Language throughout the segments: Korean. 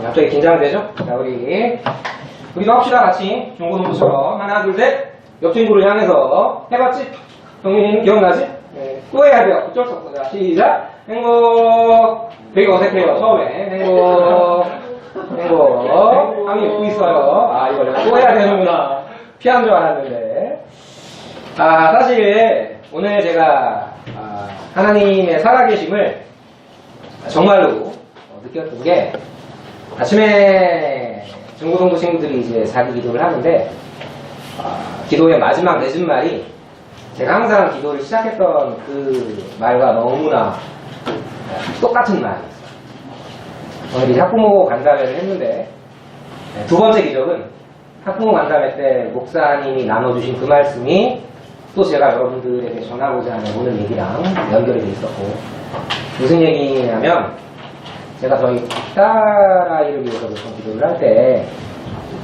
갑자기 긴장되죠? 자, 우리도 합시다, 같이. 중고등부처럼. 하나, 둘, 셋. 옆 친구를 향해서 해봤지? 동민이는 기억나지? 네. 또 해야 돼요. 어쩔 수 없어. 자, 시작. 행복. 되게 어색해요, 처음에. 행복. 강의 웃고 있어요. 아, 이거 내가 또 해야 되는구나. 피한 줄 알았는데. 사실, 오늘 제가, 하나님의 살아계심을 정말로 느꼈던 게, 아침에 중고등부 친구들이 이제 자기 기도를 하는데, 기도의 마지막 맺은 말이 제가 항상 기도를 시작했던 그 말과 너무나 똑같은 말이었어요. 오늘 이제 학부모 간담회를 했는데, 두 번째 기적은 학부모 간담회 때 목사님이 나눠주신 그 말씀이 또 제가 여러분들에게 전하고자 하는 오늘 얘기랑 연결이 돼 있었고, 무슨 얘기냐면, 제가 저희 딸아이를 위해서 보통 기도를 할 때,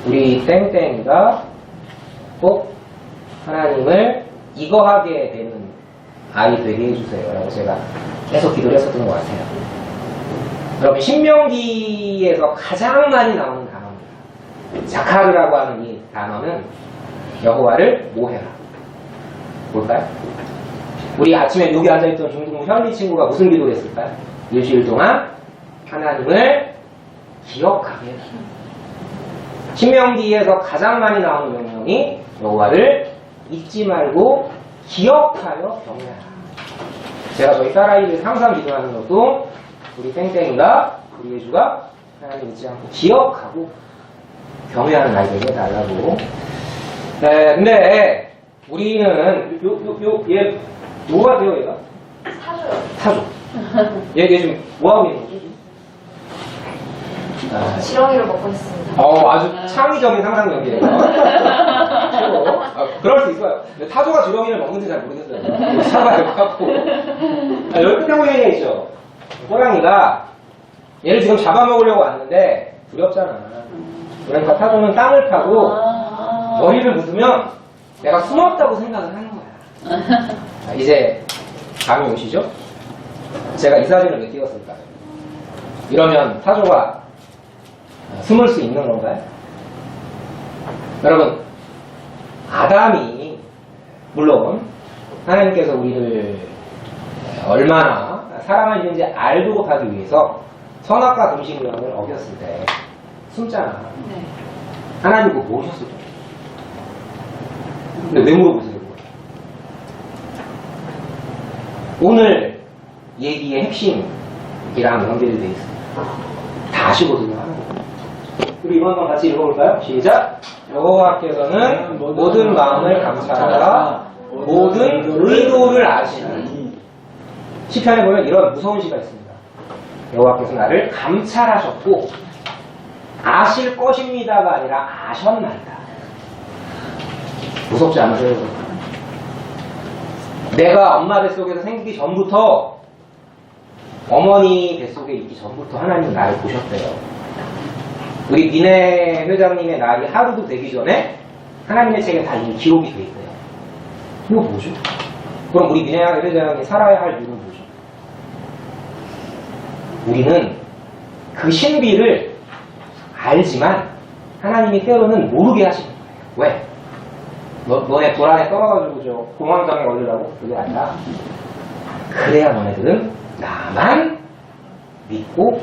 우리 땡땡이가 꼭 하나님을 이거 하게 되는 아이 되게 해주세요. 라고 제가 계속 기도를 했었던 것 같아요. 여러분, 신명기에서 가장 많이 나오는 단어입니다. 자카르라고 하는 이 단어는 여호와를 뭐 해라. 뭘까요? 우리 아침에 여기 앉아있던 중등부 현리 친구가 무슨 기도를 했을까요? 일주일 동안 하나님을 기억하게 해라. 신명기에서 가장 많이 나오는 명령이 여호와를 잊지 말고 기억하여 경외하라. 제가 저희 딸아이를 항상 기도하는 것도 우리 땡땡이가, 우리 예주가 하나님 잊지 않고 기억하고 경외하는 아이들에게 달라고. 네, 근데 우리는 얘 뭐가 돼요, 얘가? 사조. 얘 지금 뭐하고 있는 거지? 지렁이를 먹고 있습니다. 아주 창의적인 상상력이에요. 그럴 수 있어요. 근데 타조가 지렁이를 먹는지 잘 모르겠어요. 사과를 갖고. 여기 끝에 보이는 애 있죠? 호랑이가 얘를 지금 잡아먹으려고 왔는데 두렵잖아. 그러니까 타조는 땅을 파고 머리를 묻으면 내가 숨었다고 생각을 하는 거야. 이제 감이 오시죠? 제가 이 사진을 왜 띄웠을까요? 이러면 타조가 숨을 수 있는 건가요? 여러분, 아담이 물론 하나님께서 우리를 얼마나 사랑하시는지 알도록 하기 위해서 선악과 금식령을 어겼을 때 숨잖아. 네. 하나님 그거 모르셨을 거예요. 근데 왜 물어보세요? 오늘 얘기의 핵심이랑 연결이 되어 있습니다. 다 아시거든요. 우리 이번 번 같이 읽어볼까요? 시작! 여호와께서는 모든 마음을 감찰하라 모든 의도를 아시는. 시편에 보면 이런 무서운 시가 있습니다. 여호와께서 나를 감찰하셨고 아실 것입니다가 아니라 아셨나이다. 무섭지 않으세요? 내가 엄마 뱃속에서 생기기 전부터, 어머니 뱃속에 있기 전부터 하나님 나를 보셨대요. 우리 미네 회장님의 날이 하루도 되기 전에 하나님의 책에 다 이미 기록이 돼 있대요. 이거 뭐죠? 그럼 우리 미네 회장이 살아야 할 이유는 뭐죠? 우리는 그 신비를 알지만 하나님이 때로는 모르게 하시는 거예요. 왜? 너네 불안에 떨어가지고 저 공황장애 걸리라고? 그게 아니라 그래야 너네들은 나만 믿고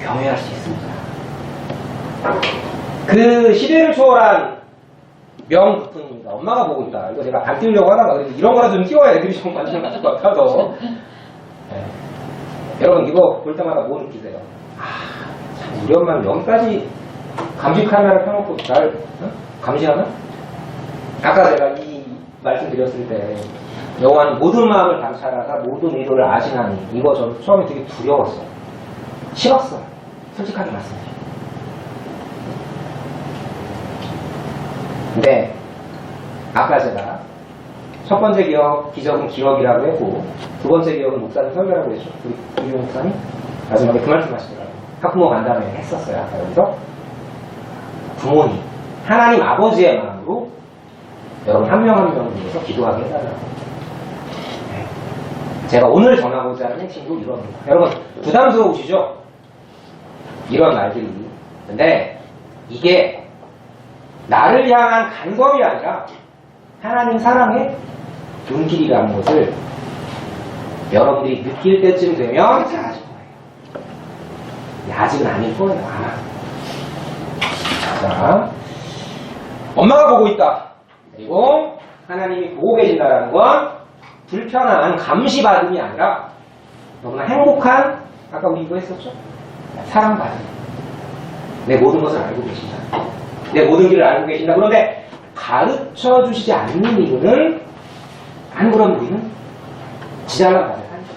경외할 수 있습니다. 그 시대를 초월한 명부분입니다. 엄마가 보고 있다. 이거 제가 안 띄우려고 하다가 이런 거라도 좀 띄워야 애들이 좀 관심 가질 것 같아서. 네. 여러분 이거 볼 때마다 뭐 느끼세요? 참 우리 엄마는 여기까지 감시 카메라 켜놓고 날 감시하나? 아까 제가 이 말씀 드렸을 때 여호와는 모든 마음을 감찰하사 모든 의도를 아시나니, 이거 전 처음에 되게 두려웠어요. 싫었어요. 솔직하게 말씀드려요. 근데 아까 제가 첫 번째 기적은 기억이라고 했고 두 번째 기억은 목사님 설교라고 했죠. 우리 목사님 마지막에 그 말씀 하시더라고요. 학부모 간담회 했었어요. 아까 여기서 부모님, 하나님 아버지의 마음으로 여러분 한 명 한 명을 위해서 기도하게 해달라고. 제가 오늘 전하고자 하는 핵심도 이겁니다. 여러분 부담스러우시죠? 이런 말들이 근데 이게 나를 향한 간섭이 아니라 하나님 사랑의 눈길이라는 것을 여러분들이 느낄 때쯤 되면 잘하실 거예요. 아직은 아닐 거예요. 아마. 자, 엄마가 보고 있다. 그리고 하나님이 보고 계신다라는 건 불편한 감시받음이 아니라 너무나 행복한, 아까 우리 이거 했었죠? 사랑받음. 내 모든 것을 알고 계신다. 내 모든 길을 알고 계신다. 그런데 가르쳐 주시지 않는 이유는, 안 그런 우리는 지잘난 말을 하니까.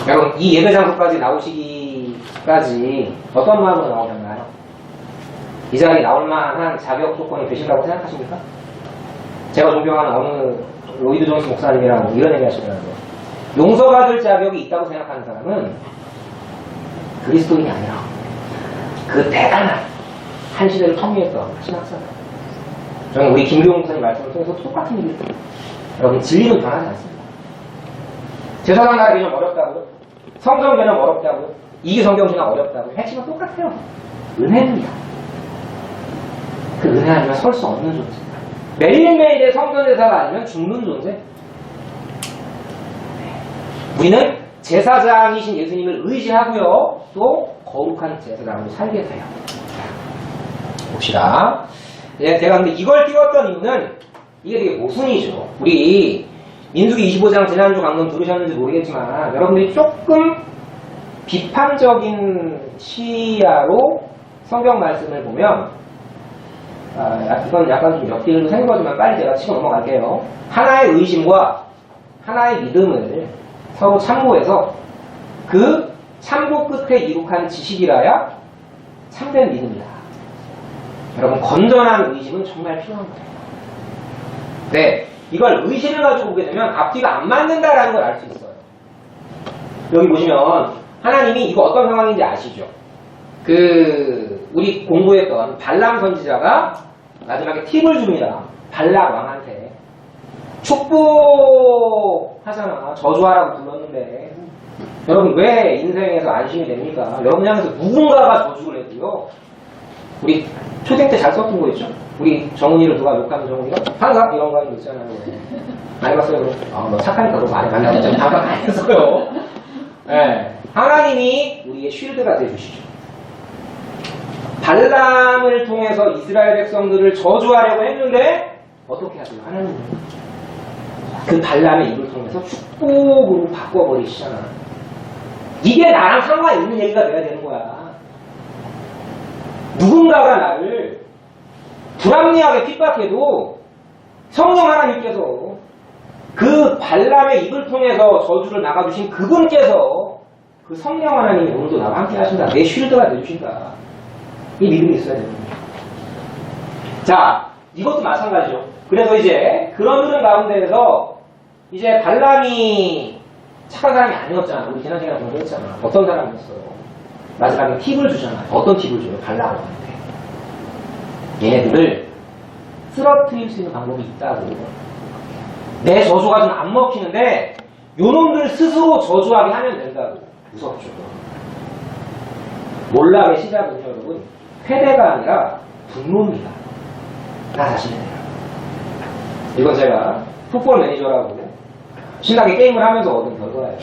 여러분, 이 예배 장소까지 나오시기까지 어떤 마음으로 나오셨나요? 이 자리에 나올 만한 자격 조건이 되신다고 생각하십니까? 제가 존경하는 어느 로이드 존스 목사님이랑 이런 얘기 하시더라고요. 용서받을 자격이 있다고 생각하는 사람은 그리스도인이 아니라 그 대단한 한 시대를 통일했던 신학자다. 저는 우리 김교훈 목사님 말씀을 통해서 똑같은 얘기를 해요. 여러분, 진리는 변하지 않습니다. 제사장 나라 개념 어렵다고요? 성경 개념 어렵다고요? 이게 성경신학 어렵다고요? 핵심은 똑같아요. 은혜입니다. 그 은혜 아니면 설 수 없는 존재. 매일매일의 성전제사가 아니면 죽는 존재. 우리는 제사장이신 예수님을 의지하고요. 또 거룩한 제사장으로 살게 돼요. 봅시다. 제가 근데 이걸 띄웠던 이유는 이게 되게 모순이죠. 우리 민수기 25장 지난주 강론 들으셨는지 모르겠지만 여러분들이 조금 비판적인 시야로 성경 말씀을 보면 이건 약간 좀 옆길로 새는 거지만 빨리 제가 치고 넘어갈게요. 하나의 의심과 하나의 믿음을 서로 참고해서 그 참고 끝에 이룩한 지식이라야 참된 믿음이다. 여러분, 건전한 의심은 정말 필요한 거예요. 네, 이걸 의심을 가지고 보게 되면 앞뒤가 안 맞는다라는 걸 알 수 있어요. 여기 보시면 하나님이 이거 어떤 상황인지 아시죠? 우리 공부했던 발람 선지자가 마지막에 팁을 줍니다. 발락 왕한테. 축복하잖아. 저주하라고 불렀는데. 여러분, 왜 인생에서 안심이 됩니까? 여러분 향해서 누군가가 저주를 해도요. 우리 초딩 때 잘 썼던 거 있죠? 우리 정훈이를 누가 욕하는 정훈이가? 항상 이런 거 있잖아요. 많이 봤어요? 너 착하니까 너 많이 만나고 있잖아. 항상 안 했어요. 네. 하나님이 우리의 쉴드가 되어주시죠. 발람을 통해서 이스라엘 백성들을 저주하려고 했는데 어떻게 하세요? 하나님은 그 발람의 입을 통해서 축복으로 바꿔버리시잖아. 이게 나랑 상관 있는 얘기가 돼야 되는 거야. 누군가가 나를 불합리하게 핍박해도 성령 하나님께서 그 발람의 입을 통해서 저주를 나가주신 그분께서 그 성령 하나님이 오늘도 나와 함께 하신다. 내 쉴드가 되주신다. 이 믿음이 있어야 됩니다. 자, 이것도 마찬가지죠. 그래서 이제 그런 흐름 가운데에서 이제 발람이 착한 사람이 아니었잖아. 우리 지난 시간에 공부했잖아. 어떤 사람이었어요? 마지막에 팁을 주잖아. 어떤 팁을 줘요? 발람한테. 얘네들을 쓰러뜨릴 수 있는 방법이 있다고. 내 저주가 좀 안 먹히는데 요놈들 스스로 저주하게 하면 된다고. 무섭죠. 몰락의 시작은 여러분 회대가 아니라 분노입니다. 나 자신에 대한. 이건 제가 풋볼 매니저라고 신나게 게임을 하면서 얻은 결과예요.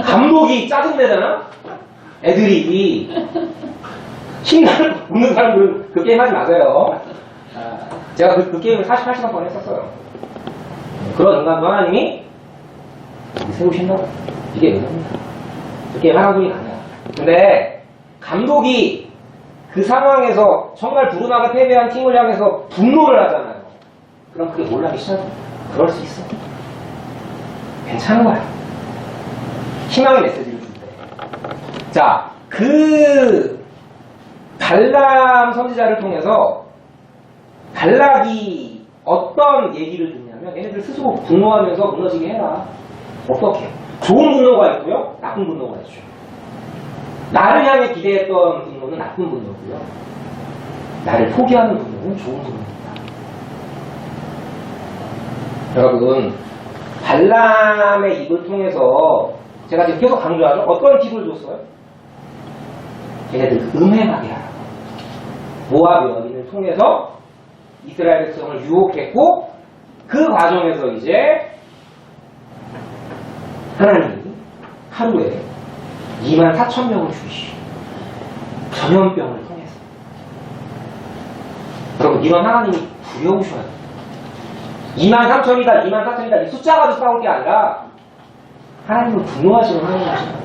감독이 짜증내잖아? 애들이 신나는 웃는 사람들은 그 게임 하지 마세요. 제가 그 게임을 48시간 동안 했었어요. 그런 인간도 하나님이 세우신다고. 이게 의미입니다. 그 게임 하는 분이 아니야. 근데 감독이 그 상황에서 정말 두루나게 패배한 팀을 향해서 분노를 하잖아요. 그럼 그게 몰락이 시작해. 그럴 수 있어. 괜찮은 거야. 희망의 메시지를 준대. 자, 그 발람 선지자를 통해서 발락이 어떤 얘기를 듣냐면 얘네들 스스로 분노하면서 무너지게 해라. 어떻게? 좋은 분노가 있고요. 나쁜 분노가 있죠. 나를 향해 기대했던 분노는 나쁜 분노고요. 나를 포기하는 분노는 좋은 분노입니다. 여러분, 발람의 입을 통해서 제가 지금 계속 강조하죠. 어떤 팁을 줬어요? 걔네들 음행하게 하라고. 모압 여인을 통해서 이스라엘 백성을 유혹했고 그 과정에서 이제 하나님이 하루에 24,000명을 죽이시오. 전염병을 통해서. 여러분 이런 하나님이 두려우셔야 돼요. 23,000이다 24,000이다 이 숫자 가지고 싸울 게 아니라 하나님은 분노하시는 하나님이시다.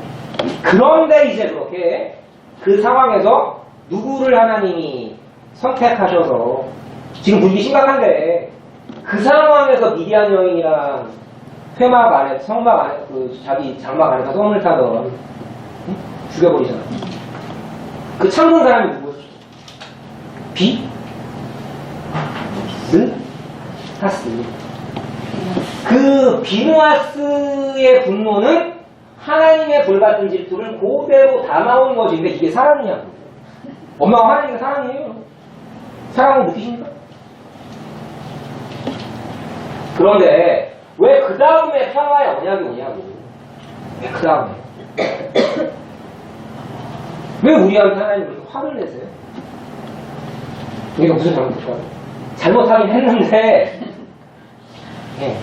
그런데 이제 그렇게 그 상황에서 누구를 하나님이 선택하셔서 지금 분위기 심각한데 그 상황에서 미디안 여인이랑 회막 안에 성막 안에 그 자기 장막 안에서 썸을 타던 응? 죽여버리잖아. 그 참는 사람이 누구였어? 비? 스? 하스. 그 비누하스의 분노는 하나님의 불같은 질투를 그대로 담아온 것인데 이게 사랑이냐고. 엄마가 하나님이 사랑이에요. 사랑을 느끼십니까? 그런데 왜 그 다음에 평화의 언약이 오냐고. 왜 그 다음에? 왜 우리한테 하나님 그렇게 화를 내세요? 우리가 무슨 잘못했을까요? 잘못하긴 했는데 네.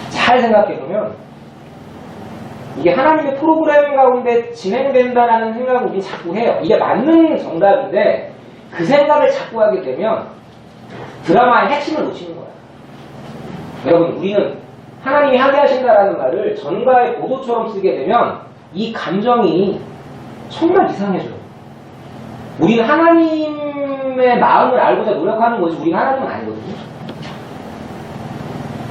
잘 생각해보면 이게 하나님의 프로그램 가운데 진행된다라는 생각을 우리는 자꾸 해요. 이게 맞는 정답인데 그 생각을 자꾸 하게 되면 드라마의 핵심을 놓치는 거야. 여러분 우리는 하나님이 하게 하신다라는 말을 전가의 보도처럼 쓰게 되면 이 감정이 정말 이상해져요. 우리는 하나님의 마음을 알고자 노력하는 거지 우리가 하나님은 아니거든요.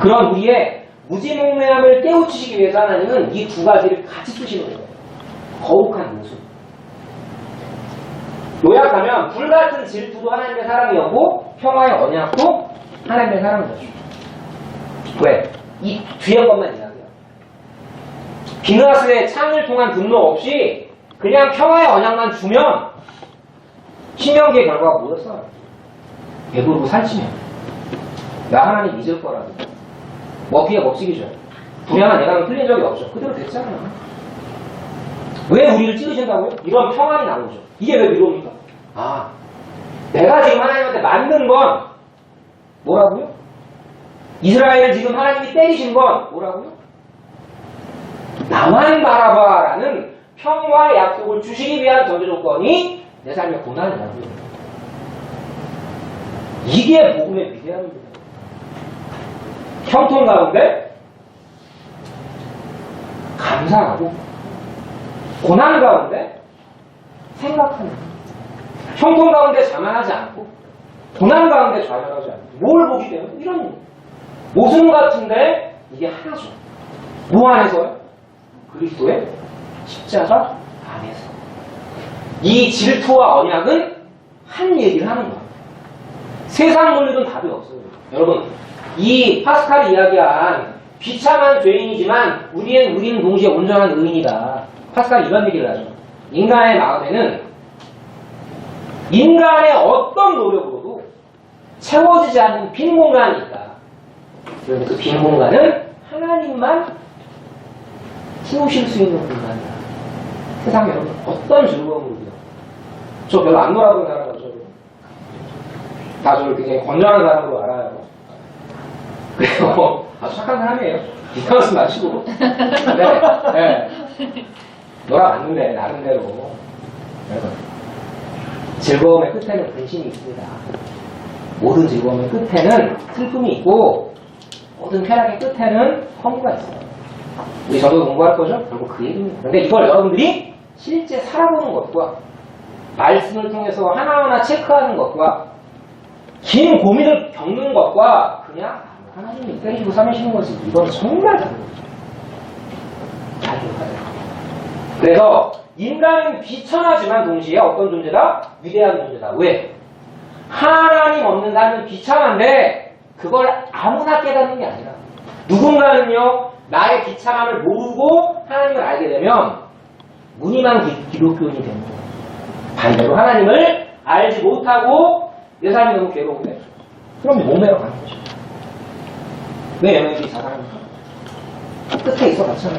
그런 우리의 무지몽매함을 깨우치시기 위해서 하나님은 이 두 가지를 같이 쓰시는 거예요. 거룩한 모습. 요약하면 불같은 질투도 하나님의 사랑이었고 평화의 언약도 하나님의 사랑이었죠. 왜? 이 뒤에 것만 이야기해요. 비느하스의 창을 통한 분노 없이 그냥 평화의 언약만 주면 신명기의 결과가 뭐였어? 배부르고 살찌면 나 하나님 잊을 거라고 먹기에 먹식이죠. 분양한 예감은 틀린 적이 없죠. 그대로 됐잖아. 왜 우리를 찍으신다고요? 이런 평안이 나오죠. 이게 왜 위로입니까? 아, 내가 지금 하나님한테 만든 건 뭐라고요? 이스라엘을 지금 하나님이 때리신 건 뭐라고요? 나만 바라봐라는 평화의 약속을 주시기 위한 전제 조건이 내 삶의 고난이라고요. 이게 복음의 위대함입니다. 형통 가운데 감사하고 고난 가운데 생각하는 형통 가운데 자만하지 않고 고난 가운데 좌절하지 않고 뭘 보기 때문에 이런 모순 같은데 이게 하나죠. 뭐 안에서요? 그리스도의 십자가 안에서 이 질투와 언약은 한 얘기를 하는 거예요. 세상 논리는 답이 없어요. 여러분 이 파스칼이 이야기한 비참한 죄인이지만 우리는 동시에 온전한 의인이다. 파스칼이 이런 얘기를 하죠. 인간의 마음에는 인간의 어떤 노력으로도 채워지지 않는 빈 공간이 있다. 그런데 그 빈 공간은 하나님만 채우실 수 있는 공간이다. 세상에 여러분 어떤 즐거움으로요. 저 별로 안 놀아본 사람이죠. 다 저를 굉장히 건전한 사람으로 알아요. 그리고 아주 착한 사람이에요. 이상한 말씀 마시고. 네. 놀아봤는데 나름대로. 여러분 즐거움의 끝에는 근심이 있습니다. 모든 즐거움의 끝에는 슬픔이 있고 모든 쾌락의 끝에는 허무가 있어요. 우리 저도 공부할 거죠? 결국 그 얘기입니다. 근데 이걸 여러분들이 실제 살아보는 것과 말씀을 통해서 하나하나 체크하는 것과 긴 고민을 겪는 것과 그냥 하나님이 때리시고 삼으시는 것이 이건 정말 다른 거죠. 잘 기억하세요. 그래서 인간은 비천하지만 동시에 어떤 존재다? 위대한 존재다. 왜? 하나님 없는 삶은 비참한데 그걸 아무나 깨닫는 게 아니라 누군가는요 나의 비참함을 모르고 하나님을 알게 되면 무늬만 기독교인이 되는 거예요. 반대로 하나님을 알지 못하고 내 삶이 너무 괴로운데 그럼 몸매로 가는 거죠. 왜 연예인들이 자살합니까? 끝에 있어 봤잖아.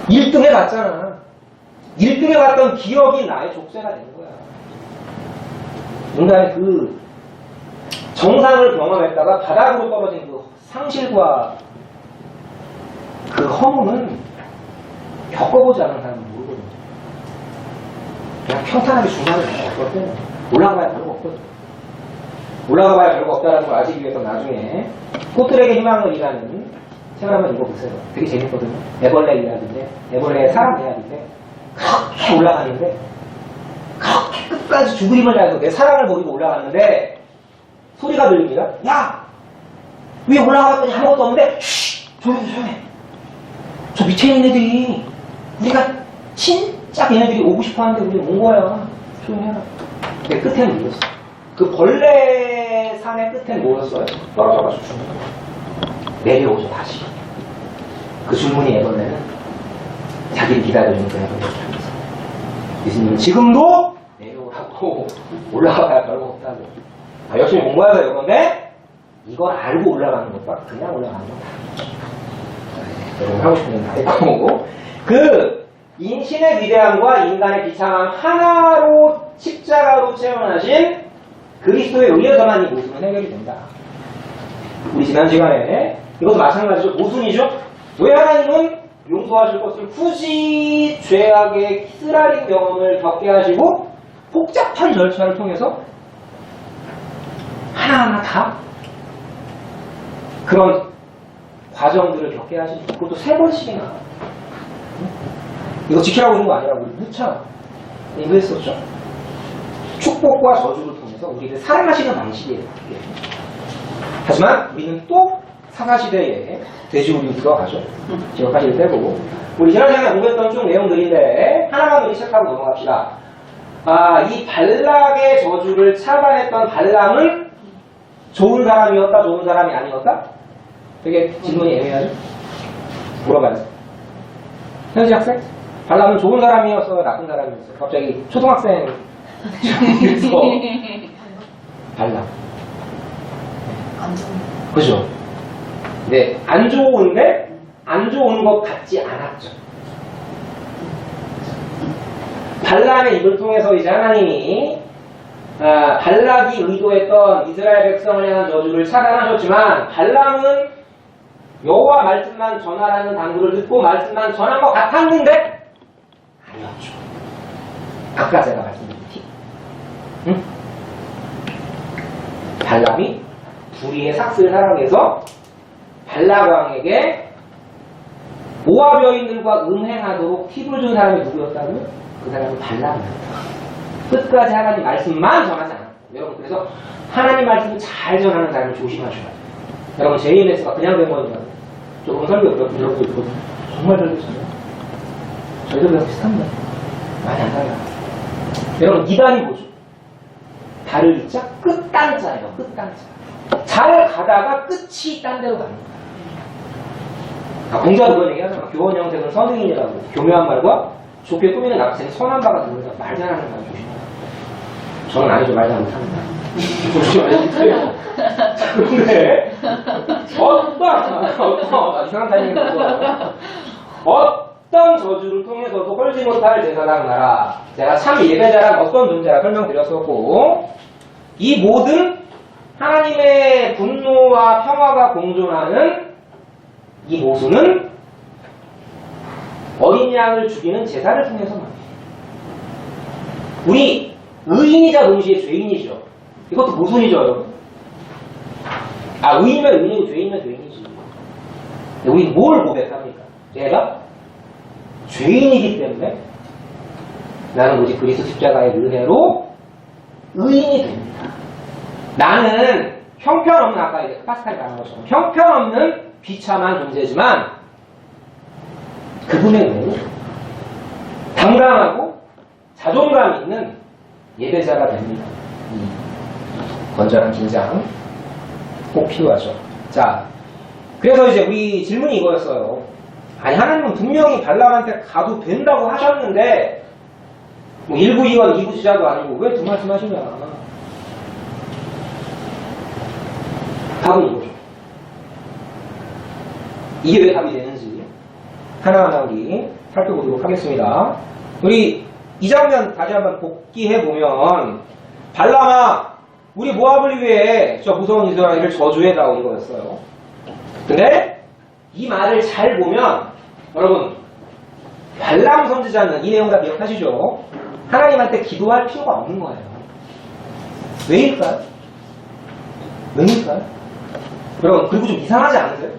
1등 해봤잖아. 1등에 갔던 기억이 나의 족쇄가 된 거야. 인간의 그 정상을 경험했다가 바닥으로 떨어진 그 상실과 그 허무는 겪어보지 않은 사람은 모르거든요. 그냥 평탄하게 중간을 겪을 때는 올라가봐야 별거 없거든. 올라가봐야 별거 없다는 걸 알기 위해서 나중에 꽃들에게 희망을 이라는 책을 한번 읽어보세요. 되게 재밌거든요. 애벌레 이야기인데, 애벌레의 사람 이야기인데, 그렇게 올라가는데, 그렇게 끝까지 죽을 힘을 다해서 내 사랑을 버리고 올라갔는데, 소리가 들립니다. 야! 위에 올라가봤더니 아무것도 없는데, 조용해. 저 밑에 있는 애들이, 우리가 진짜 걔네들이 오고 싶어 하는데 우리 온 거야. 조용해라. 근데 끝에는 이겼어. 그 벌레 산의 끝에는 뭐였어요? 떨어져가지고 죽는 거야. 내려오죠, 다시. 그 줄무늬 애벌레는 자기를 기다려주는 그 애벌레를 향해서. 예수님은 지금도 내려오라고 올라가야 별거 없다고. 열심히 공부해서 이건데, 이걸 알고 올라가는 것과 그냥 올라가는 거다. 여러분 하고 싶은 건 다 했고, 그 신의 위대함과 인간의 비참함 하나로 십자가로 체험하신 그리스도에 의해서만 이 모순은 해결이 된다. 우리 지난 시간에 이것도 마찬가지죠. 모순이죠. 왜 하나님은 용서하실 것을 굳이 죄악의 쓰라린 경험을 겪게 하시고 복잡한 절차를 통해서 하나하나 다 그런 과정들을 겪게 하시고 그것도 3번씩이나 이거 지키라고 하는 거 아니라고 우리 무차 얘기했었죠. 축복과 저주를 통해서 우리를 사랑하시는 방식이에요. 하지만 우리는 또 사사시대에 돼지우리 들어가죠. 기억하실 때고 우리 지난 시간에 공부했던 쭉 내용들인데 하나만 우리 체크하고 넘어갑시다. 이 발락의 저주를 차단했던 발람은 좋은 사람이었다, 좋은 사람이 아니었다? 되게 질문이 애매하죠? 물어봐야죠. 현지 학생? 발람은 좋은 사람이었어요, 나쁜 사람이었어요? 갑자기 초등학생 그래서 발람. 안 좋은. 그죠? 네, 안 좋은데 안 좋은 것 같지 않았죠. 발람의 입을 통해서 이제 하나님이 발락이 의도했던 이스라엘 백성을 향한 저주를 차단하셨지만 발람은 여호와 말씀만 전하라는 당부를 듣고 말씀만 전한 것 같았는데 아니었죠. 아까 제가 말씀드린 티. 응? 발람이 불의의 삭스를 사랑해서 발락왕에게 모압 여인들과 음행하도록 팁을 준 사람이 누구였다고요? 그 사람은 발람이었다. 끝까지 하나님 말씀만 전하지 않았다. 여러분 그래서 하나님 말씀을 잘 전하는 사람을 조심하셔야 돼요. 여러분 JMS가 그냥 된 거니까 조금 설교 몇 분들도 있거든요. 정말 설교 잘해요. 저희들이랑 비슷합니다. 많이 안 달라요. 여러분 이단이 뭐죠? 달을 잇자 끝단자예요. 끝단자. 잘 가다가 끝이 딴 데로 가는 거예요. 공자도 그런 얘기 하잖아. 교원 형색은 선생님이라고. 교묘한 말과 좋게 꾸미는 납세는 선한 바가 됩니다. 말 잘하는 사람 조심해요. 저는 아니죠. 말 잘 못합니다. 조심하세요. 그런데 이상한 타이밍이 있어. 어떤 저주를 통해서도 헐지 못할 제사장 나라. 제가 참 예배자란 어떤 존재라 설명드렸었고 이 모든 하나님의 분노와 평화가 공존하는 이 모순은 어린 양을 죽이는 제사를 통해서만. 우리 의인이자 동시에 죄인이죠. 이것도 모순이죠, 여러분. 의인이면 의인이고 죄인이면 죄인이지. 우리 뭘 고백합니까? 제가 죄인이기 때문에 나는 오직 그리스도 십자가의 은혜로 의인이 됩니다. 나는 형편없는 아까 이제 파스칼이 말한 것처럼 형편없는 비참한 존재지만 그분의 은혜로 당당하고 자존감 있는 예배자가 됩니다. 이 건전한 긴장 꼭 필요하죠. 자, 그래서 이제 우리 질문이 이거였어요. 아니 하나님은 분명히 발람한테 가도 된다고 하셨는데 뭐 1부 2원 2부 지자도 아니고 왜 두 말씀 하시냐. 답은 이거죠. 이게 왜 답이 되는지 하나하나 우리 살펴보도록 하겠습니다. 우리 이 장면 다시 한번 복기해보면, 발람아, 우리 모압을 위해 저 무서운 이스라엘을 저주해다오 이거였어요. 근데 이 말을 잘 보면, 여러분, 발람 선지자는 이 내용 다 기억하시죠? 하나님한테 기도할 필요가 없는 거예요. 왜일까요? 왜일까요? 여러분, 그리고 좀 이상하지 않으세요?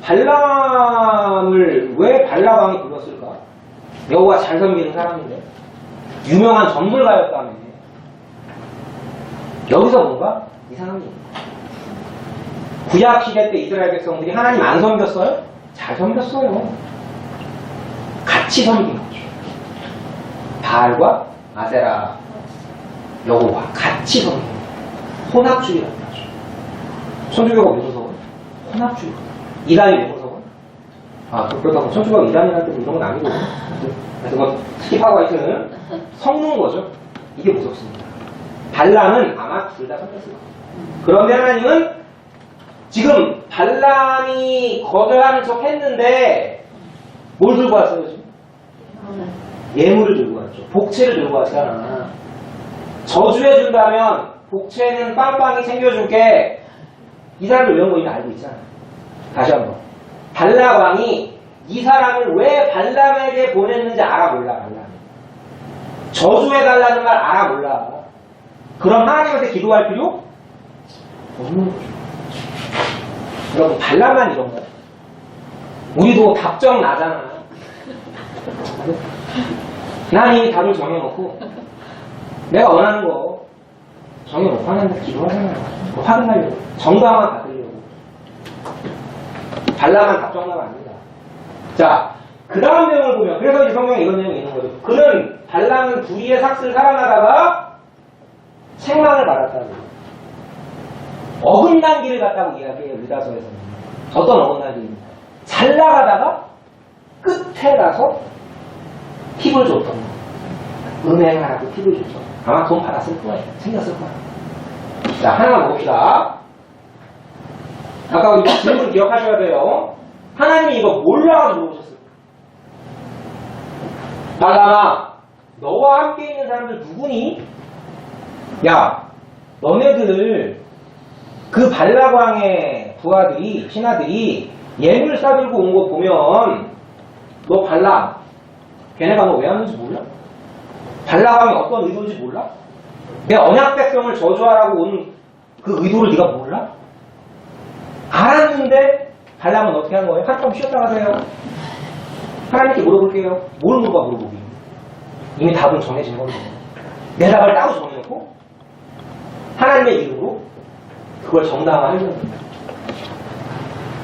발람을 왜 발라왕이 불렀을까? 여호와 잘 섬기는 사람인데 유명한 전술가였다며. 여기서 뭔가 이상한 게 있는 거예요. 구약 시대 때 이스라엘 백성들이 하나님 안 섬겼어요? 잘 섬겼어요. 같이 섬긴 거죠. 바알과 아세라, 여호와 같이 섬긴 거예요. 혼합주의라고 하죠. 천주교가 왜 무서워요? 혼합주의. 이단이 왜 무서워요? 그렇다고 천주교가 이단이라는 때 이런 건 아니고, 그래서 뭐 스킵하고 하여튼 섞는 거죠. 이게 무섭습니다. 발람은 아마 둘 다 섞였을 거예요. 그런데 하나님은 지금 발람이 거절하는 척 했는데 뭘 들고 왔어요 지금? 예물을 들고 왔죠. 복채를 들고 왔잖아. 저주해준다면 복채는 빵빵히 챙겨줄게. 이 사람들 이런 거 이미 알고 있잖아. 다시 한번. 발락 왕이 이 사람을 왜 발람에게 보냈는지 알아 몰라. 발람이. 저주해달라는 말 알아 몰라. 그럼 하나님한테 기도할 필요 없는 거죠. 여러분, 발람만 이런 거야. 우리도 답정 나잖아. 난 이미 답을 정해놓고 내가 원하는 거 정해놓고 하나님한테 기도하잖아요. 확인하려고. 정답만 받으려고. 발람만 답정나면 안 된다. 자, 그 다음 내용을 보면, 그래서 이제 성경에 이런 내용이 있는 거죠. 그는 발람은 불의의 삭슬 살아나다가 책망을 받았다고. 어긋난 길을 갔다고 이야기해요. 유다서에서는. 어떤 어긋난 길입니까? 잘 나가다가 끝에 가서 팁을 줬던 거. 은행하라고 팁을 줬죠. 아마 돈 받았을 거예요. 생겼을 거예요. 자, 하나만 봅시다. 아까 우리 질문 기억하셔야 돼요. 하나님이 이거 몰라가지고 물어보셨어요. 발람아, 너와 함께 있는 사람들 누구니? 야, 너네들 그 발락왕의 부하들이, 신하들이 예물 싸들고 온 거 보면 너 발람, 걔네가 너 왜 왔는지 몰라? 발락왕이 어떤 의도인지 몰라? 내 언약 백성을 저주하라고 온 그 의도를 네가 몰라? 알았는데 발람은 어떻게 한 거예요? 한참 쉬었다 가세요. 하나님께 물어볼게요. 뭘 물어보기? 이미 답은 정해진 겁니다. 내 답을 따로 정해놓고 하나님의 이름으로 그걸 정당화하려는 겁니다.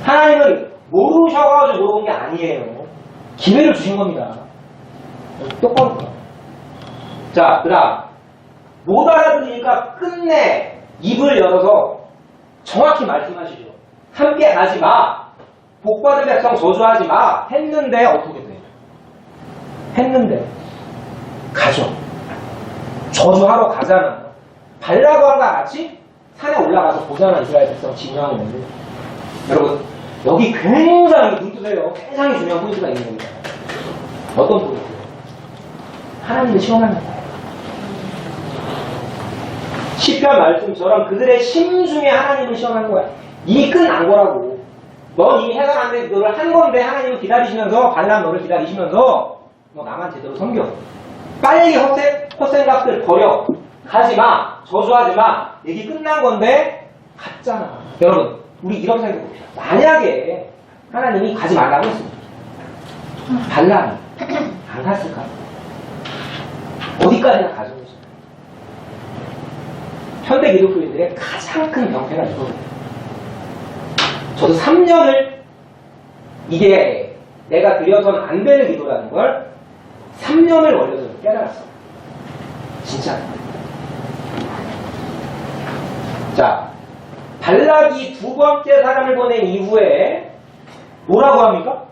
하나님은 모르셔가지고 물어본 게 아니에요. 기회를 주신 겁니다. 똑바로. 자, 그 다음. 못 알아들으니까 끝내 입을 열어서 정확히 말씀하시죠. 함께 가지 마. 복받은 백성 저주하지 마. 했는데 어떻게 돼요? 했는데 가죠. 저주하러 가잖아. 발락왕과 같이 산에 올라가서 보잖아. 이스라엘 백성 진영하는 애들. 여러분, 여기 굉장히 눈 뜨세요. 굉장히 중요한 포인트가 있는 겁니다. 어떤 포인트예요? 하나님을 시험하는 거예요. 시편 말씀처럼 그들의 심중에 하나님을 시험하는 거야. 이미 끝난 거라고. 넌 이미 해가 안 돼. 너를 한 건데 하나님을 기다리시면서, 발람 너를 기다리시면서 너 나만 제대로 섬겨. 빨리 헛생각들 버려. 가지 마. 저주하지 마. 얘기 끝난 건데 갔잖아. 여러분, 우리 이런 생각 봅시다. 만약에 하나님이 가지 말라고 했습니다. 발람이 안 갔을까? 어디까지나 가져오죠. 현대 기독교인들의 가장 큰 병폐가 이거예요. 저도 3년을 이게 내가 드려서는 안 되는 기도라는 걸 3년을 걸려서 깨달았어요. 진짜. 자, 발락이 두 번째 사람을 보낸 이후에 뭐라고 합니까?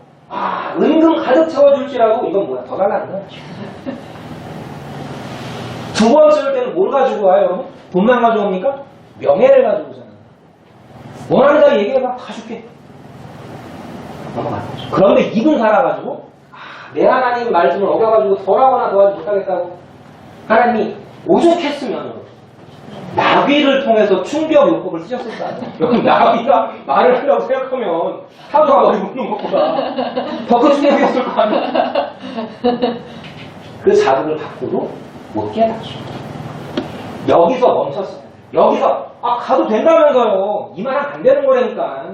은근 가득 채워줄지라고. 이건 뭐야? 더 달라는 거야. 두 번째 올 때는 뭘 가지고 와요, 여러분? 돈만 가지고 옵니까? 명예를 가지고 오잖아. 원하는 대로 얘기해봐. 다 줄게. 넘어가는 거죠. 그런데 입은 살아가지고 내 하나님 말씀을 어겨가지고 덜하거나 더하지 못하겠다고 하나님이 오죽했으면 나비를 통해서 충격 요법을 쓰셨을 거 아니에요. 여러분 나비가 말을 하려고 생각하면 하루가 머리 묶는 것보다 더 큰 충격이었을 거 아니에요. 그 자극을 받고도 못 깨닫죠. 여기서 멈췄어요. 여기서 가도 된다면서요. 이 말은 안 되는 거라니까.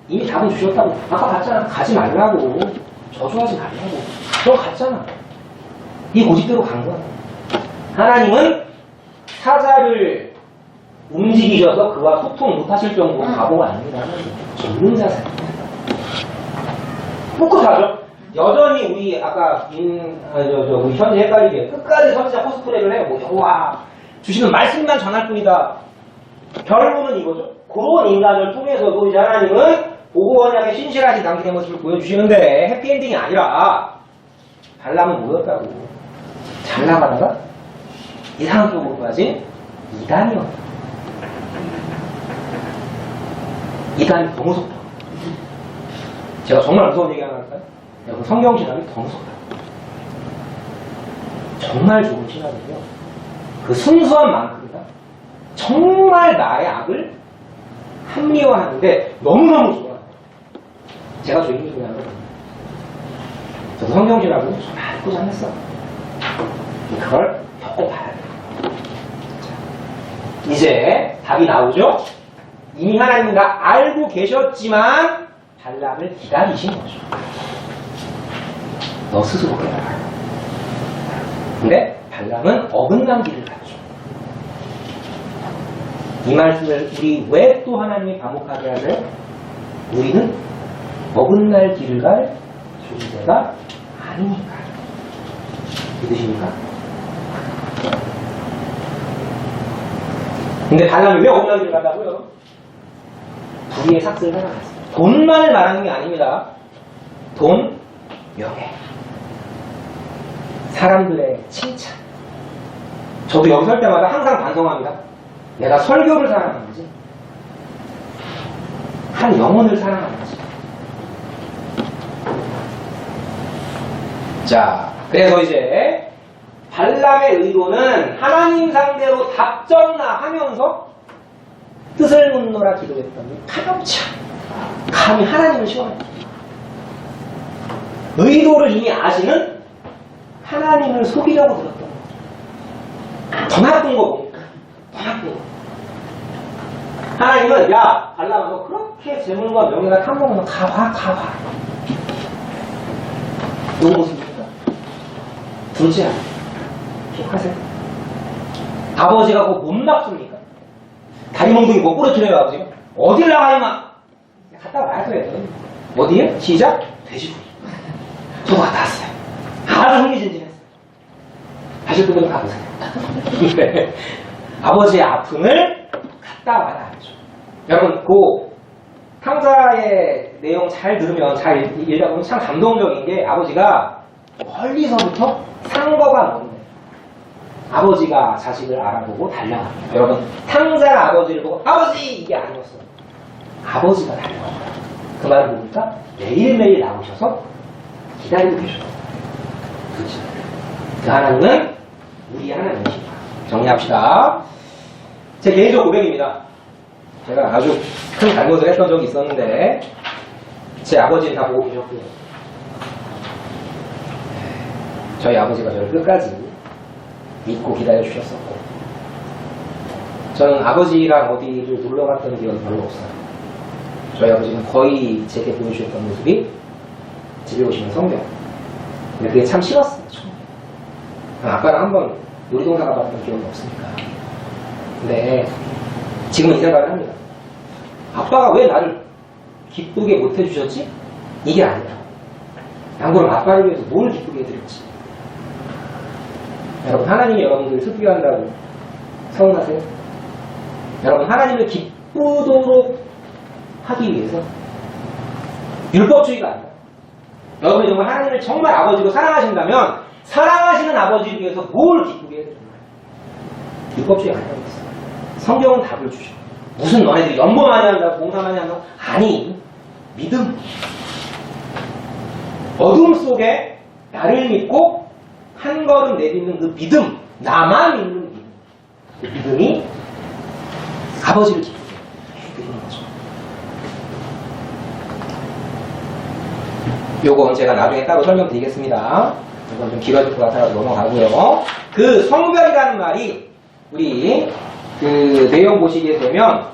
이미 답은 주셨다고. 아까 봤잖아. 가지 말라고. 저주하지 말라고. 너 갔잖아. 이 고집대로 간 거야. 하나님은 사자를 움직이셔서 그와 소통 못하실 정도로 바보가 아닙니다. 전문자세요. 꿋꿋하죠. 여전히 우리 아까 우리 현재 헷갈리게 끝까지 선지자 코스프레를 해요. 뭐 여호와 주시는 말씀만 전할 뿐이다. 결론은 이거죠. 그런 인간을 통해서도 이제 하나님은 보고 언약의 신실하신 당신의 모습을 보여주시는데 해피엔딩이 아니라 발람은 뭐였다고? 잘 나가다가 이상한 쪽으로 빠진 이단이었다. 이단이 더 무섭다. 제가 정말 무서운 얘기 하나 할까요? 여러분 성경 신학이 더 무섭다. 정말 좋은 신학이고요. 그 순수한 만큼이다. 정말 나의 악을 합리화하는데 너무너무 좋아요. 제가 죄인이긴 하거든요. 저도 성경 신학을 정말 알고자 했어. 그걸 겪어봐야 돼요. 이제 답이 나오죠? 이미 하나님은 다 알고 계셨지만 발람을 기다리신 거죠. 너 스스로 깨달아. 근데 발람은 어긋난 길을 갔죠. 이 말씀을 우리 왜 또 하나님이 반복하게 하세요? 우리는 어긋날 길을 갈 존재가 아니니까. 믿으십니까? 근데 발람이 왜 어긋날 길을 간다고요? 불의의 삭슬을 해나갔어요. 돈만을 말하는 게 아닙니다. 돈, 명예, 사람들의 칭찬. 저도 여기 설 때마다 항상 반성합니다. 내가 설교를 사랑하는지 한 영혼을 사랑하는지. 자, 그래서 이제 발람의 의도는 하나님 상대로 답정나 하면서 뜻을 묻노라 기도했더니 가볍지 감히 하나님을 시원해. 의도를 이미 아시는 하나님을 속이려고 들었던 거. 더 나쁜 거 뭡니까? 더 나쁜 거. 하나님은 야 발람아 너 그렇게 재물과 명예가 탐욕은 가봐. 누구 모습입니까? 둘째야. 기억하세요. 아버지가 그거 못 막습니까? 다리 몽둥이 못 부러뜨려요 아버지가. 어딜 나가 임마. 갔다 와야 돼요. 어디에? 시작? 돼지고기. 저도 갔다 왔어요. 아주 흥미진진했어요. 하실 분들은 가보세요. 네. 아버지의 아픔을 갔다 와야 하죠. 여러분 그 탕자의 내용 잘 들으면 잘 읽다 보면 참 감동적인 게 아버지가 멀리서부터 상거가 나오는데 아버지가 자식을 알아보고 달려갑니다. 여러분 탕자가 아버지를 보고 아버지 이게 아니었어요. 아버지가 달려갑니다. 그 말을 보니까 매일매일 나오셔서 기다리고 계셔요. 그렇죠. 그 하나님은 우리 하나님이십니다. 정리합시다. 제 개인적 고백입니다. 제가 아주 큰 잘못을 했던 적이 있었는데 제 아버지는 다 보고 계셨고요. 저희 아버지가 저를 끝까지 믿고 기다려주셨었고 저는 아버지랑 어디를 놀러 갔던 기억이 별로 없어요. 저희 아버지는 거의 제게 보여주셨던 모습이 집에 오시면 성경. 근데 그게 참 싫었어요. 처음에. 아빠랑 한번 놀이동산 가봤던 기억이 없으니까. 근데 지금은 이 생각을 합니다. 아빠가 왜 나를 기쁘게 못 해주셨지? 이게 아니라 안 그럼 아빠를 위해서 뭘 기쁘게 해드렸지? 여러분 하나님이 여러분들을 슬프게 한다고 서운하세요? 여러분 하나님을 기쁘도록 하기 위해서 율법주의가 아니라 여러분이 정말 하나님을 정말 아버지로 사랑하신다면 사랑하시는 아버지를 위해서 뭘 기쁘게 해드리는 거예요? 율법주의 아니라고 했어요. 성경은 답을 주셔. 무슨 너네들이 연보 많이 한다고 봉사 많이 한다고? 아니 믿음. 어둠 속에 나를 믿고 한 걸음 내딛는 그 믿음, 나만 믿는 믿음, 그 믿음이 아버지를 기쁘게 해드리는 거죠. 요건 제가 나중에 따로 설명드리겠습니다. 이건 좀 길어질 것 같아서 넘어가고요. 그 성별이라는 말이 우리 그 내용 보시게 되면,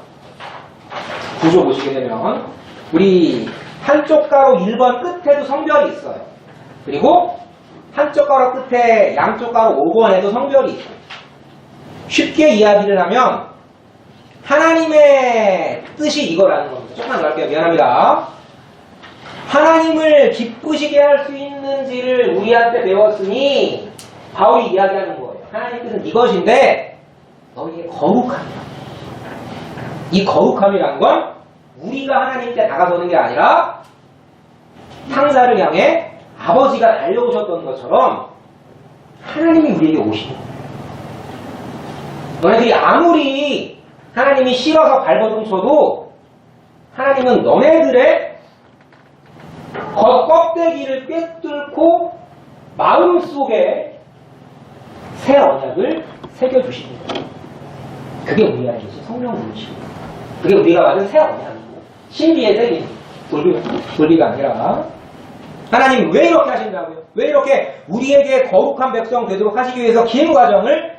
구조 보시게 되면 우리 한쪽 가로 1번 끝에도 성별이 있어요. 그리고 한쪽 가로 끝에 양쪽 가로 5번에도 성별이 있어요. 쉽게 이야기를 하면 하나님의 뜻이 이거라는 겁니다. 조금만 더 할게요. 미안합니다. 하나님을 기쁘시게 할 수 있는지를 우리한테 배웠으니 바울이 이야기하는 거예요. 하나님의 뜻은 이것인데 너희의 거룩함이야. 이 거룩함이란 건 우리가 하나님께 다가서는 게 아니라 상자를 향해 아버지가 달려오셨던 것처럼 하나님이 우리에게 오시는 거예요. 너네들이 아무리 하나님이 싫어서 발버둥 쳐도 하나님은 너네들의 겉껍데기를 꿰뚫고 마음속에 새 언약을 새겨주시는 거예요. 그게 우리 안에 계신 성령 분이시고, 그게 우리가 받은 새 언약이고, 신비의 새긴 돌비가 아니라, 하나님 왜 이렇게 하신다고요? 왜 이렇게 우리에게 거룩한 백성 되도록 하시기 위해서 긴 과정을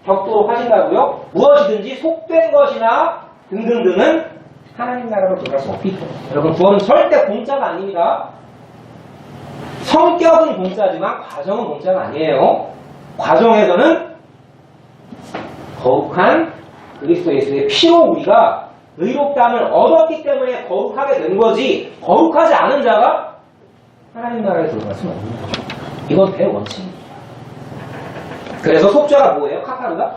겪도록 하신다고요? 무엇이든지 속된 것이나 등등등은 하나님 나라로 들어갈 수 없기 때문에. 여러분, 구원은 절대 공짜가 아닙니다. 성격은 공짜지만 과정은 공짜가 아니에요. 과정에서는 거룩한 그리스도 예수의 피로 우리가 의롭다함을 얻었기 때문에 거룩하게 된 거지, 거룩하지 않은 자가 하나님 나라에 들어갈 수는 없는 거죠. 이건 대원칙입니다. 그래서 속죄가 뭐예요? 카타르가?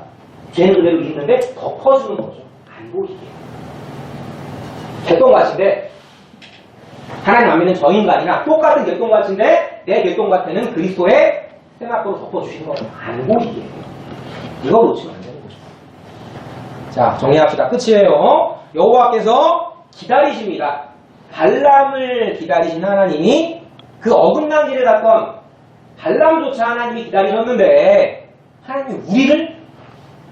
죄는 그대로 있는데 덮어주는 거죠. 안 보이게. 개똥같인데 하나님 안 믿는 저 인간이나 똑같은 개똥같인데 내 개똥같에는 그리스도의 생각으로 덮어주시는 거죠. 안 보이게. 이거 놓치면 안 되는 거죠. 자, 정리합시다. 끝이에요. 여호와께서 기다리십니다. 발람을 기다리신 하나님이 그 어긋난 길을 갔던 발람조차 하나님이 기다리셨는데 하나님이 우리를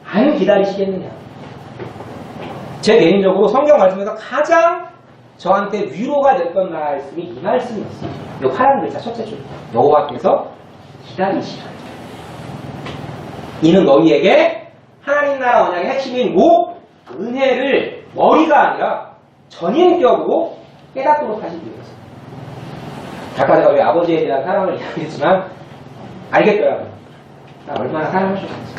안 기다리시겠느냐. 제 개인적으로 성경 말씀에서 가장 저한테 위로가 됐던 말씀이 이 말씀이었어요. 이 파란 글자 첫째 줄. 여호와께서 기다리시라. 이는 너희에게 하나님 나라 언약의 핵심인 목, 은혜를 머리가 아니라 전인격으로 깨닫도록 하시기 위해서. 아까 제가 왜 아버지에 대한 사랑을 이야기했지만 알겠더라고요. 나 얼마나 사랑하셨는지.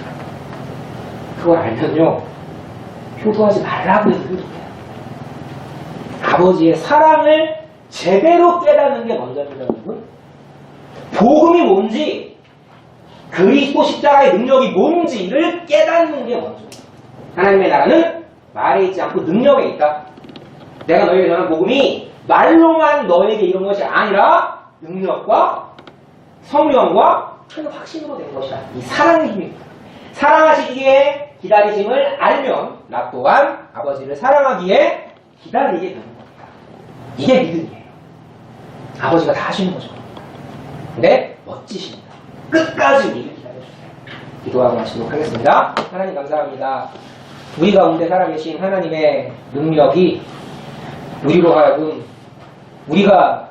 그걸 알면요, 효도하지 말라고 해서 효도해요. 아버지의 사랑을 제대로 깨닫는 게 먼저입니다, 여러분. 복음이 뭔지, 그리스도 십자가의 능력이 뭔지를 깨닫는 게 먼저. 하나님의 나라는 말에 있지 않고 능력에 있다. 내가 너에게 전한 복음이 말로만 너에게 이런 것이 아니라 능력과 성령과 큰 확신으로 된 것이다. 이 사랑의 힘입니다. 사랑하시기에 기다리심을 알면 나 또한 아버지를 사랑하기에 기다리게 되는 겁니다. 이게 믿음이에요. 아버지가 다 하시는 거죠. 근데 멋지십니다. 끝까지 우리를 기다려주세요. 기도하고 마치도록 하겠습니다. 하나님 감사합니다. 우리 가운데 살아계신 하나님의 능력이 우리로 하여금 우리가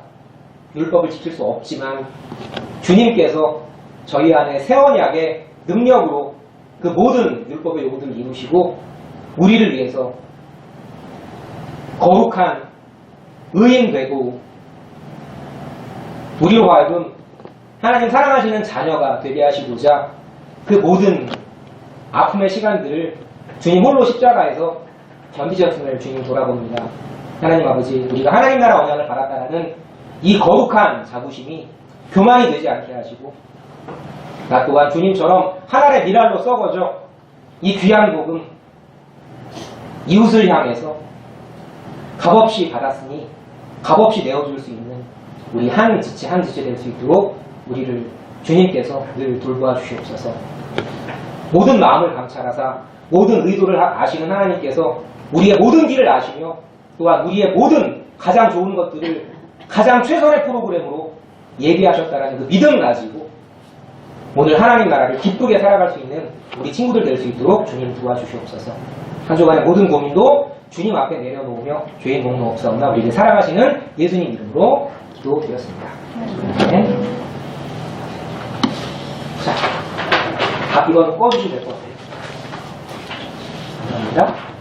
율법을 지킬 수 없지만 주님께서 저희 안에 새 언약의 능력으로 그 모든 율법의 요구들을 이루시고 우리를 위해서 거룩한 의인 되고 우리로 하여금 하나님 사랑하시는 자녀가 되게 하시고자 그 모든 아픔의 시간들을 주님 홀로 십자가에서 견디셨음을 주님 돌아봅니다. 하나님 아버지, 우리가 하나님 나라 언약을 받았다라는 이 거룩한 자부심이 교만이 되지 않게 하시고 나 또한 주님처럼 하나의 미랄로 썩어져 이 귀한 복음 이웃을 향해서 값없이 받았으니 값없이 내어줄 수 있는 우리 한 지체 한 지체 될 수 있도록 우리를 주님께서 늘 돌보아 주시옵소서. 모든 마음을 감찰하사 모든 의도를 아시는 하나님께서 우리의 모든 길을 아시며 또한 우리의 모든 가장 좋은 것들을 가장 최선의 프로그램으로 예비하셨다라는 그 믿음 가지고 오늘 하나님 나라를 기쁘게 살아갈 수 있는 우리 친구들 될 수 있도록 주님 도와주시옵소서. 한 주간의 모든 고민도 주님 앞에 내려놓으며 죄인 목록없사옵나 우리를 사랑하시는 예수님 이름으로 기도드렸습니다. 네. 자, 이건 꺼주시면 될 것 같아요. 감사합니다.